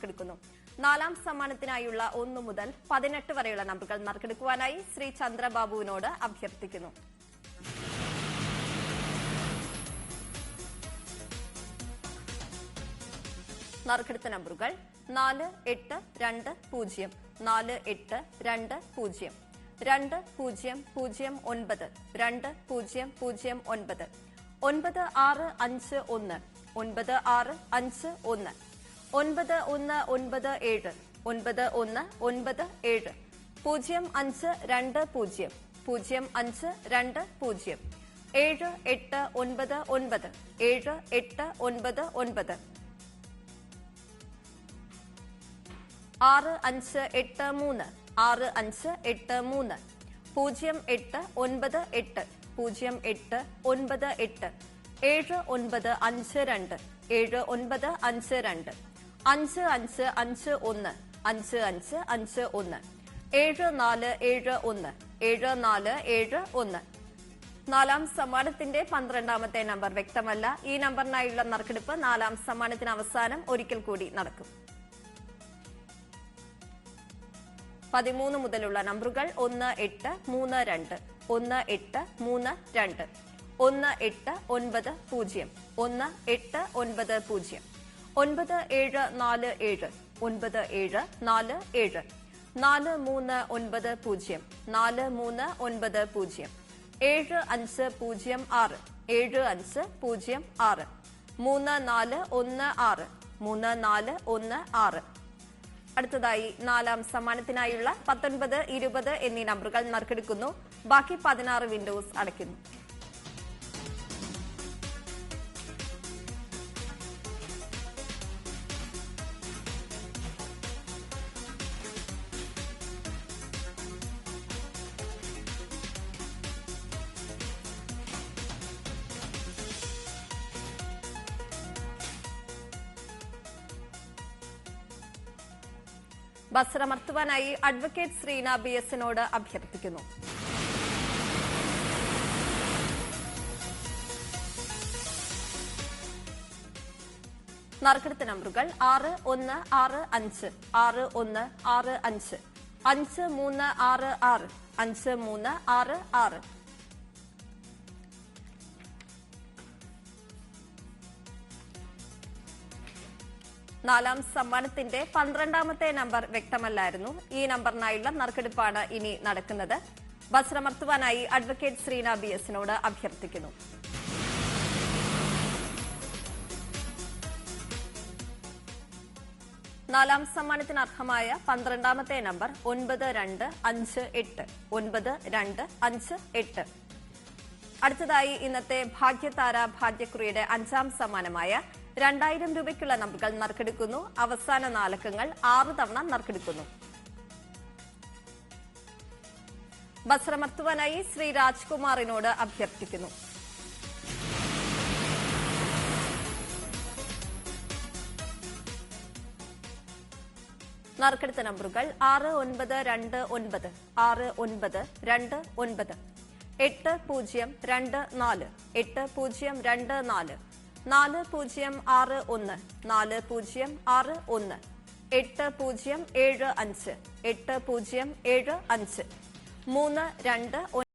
നറുക്കെടുക്കുന്നു. നാലാം സമ്മാനത്തിനായുള്ള 1 മുതൽ 18 വരെയുള്ള നമ്പറുകൾ നറുക്കെടുക്കുവാനായി ശ്രീ ചന്ദ്രബാബുവിനോട് അഭ്യർത്ഥിക്കുന്നു. നറുക്കെടുത്ത നമ്പറുകൾ 4820, 4820, 2009, 2009, 9651, 9651, 9197, 9197, 0520, 0520, 7899, 7899, 6583, 6583, 0898, 0898, 7952, 7952, 7952, 5551, 5551, 7471, 7471. നാലാം സമ്മാനത്തിന്റെ 12ാമത്തെ നമ്പർ വ്യക്തമല്ല. ഈ നമ്പറിനായുള്ള നറുക്കെടുപ്പ് നാലാം സമ്മാനത്തിന് അവസാനം ഒരിക്കൽ കൂടി നടക്കും. 13 മുതലുള്ള നമ്പറുകൾ 1832, 1832, 1890, 1890, 9747, 9747, 4390, 4390, 7506, 7506, 3416, 3416. അടുത്തതായി നാലാം സമ്മാനത്തിനായുള്ള 19, 20 എന്നീ നമ്പറുകൾ നറുക്കെടുക്കുന്നു. ബാക്കി 16 വിൻഡോസ് അടയ്ക്കുന്നു. ബസ്സമർത്തുവാനായി അഡ്വക്കേറ്റ് ശ്രീന BS-നോട് അഭ്യർത്ഥിക്കുന്നു. നറുക്കെടുത്ത നമ്പറുകൾ 6165, 6165, 5366, 5366. നാലാം സമ്മാനത്തിന്റെ 12ാമത്തെ നമ്പർ വ്യക്തമല്ലായിരുന്നു. ഈ നമ്പറിനായുള്ള നറുക്കെടുപ്പാണ് ഇനി നടക്കുന്നത്. ബസ്സമർത്തുവാനായി അഡ്വക്കേറ്റ് ശ്രീന BS-നോട് അഭ്യർത്ഥിക്കുന്നു. നാലാം സമ്മാനത്തിന് അർഹമായ 12ാമത്തെ നമ്പർ 9258, 9258. അടുത്തതായി ഇന്നത്തെ ഭാഗ്യതാര ഭാഗ്യക്കുറിയുടെ 5ാം സമ്മാനമായ 2000 രൂപയ്ക്കുള്ള നമ്പറുകൾ നറുക്കെടുക്കുന്നു. അവസാന 4 അക്കങ്ങൾ 6 തവണ നറുക്കെടുക്കുന്നു. ബസ്സമർത്തുവാനായി ശ്രീ രാജ്കുമാറിനോട് അഭ്യർത്ഥിക്കുന്നു. നറുക്കെടുത്ത നമ്പറുകൾ 6929, 6929, 8024, 8024, 4061, 4061, 8075, 8075, 32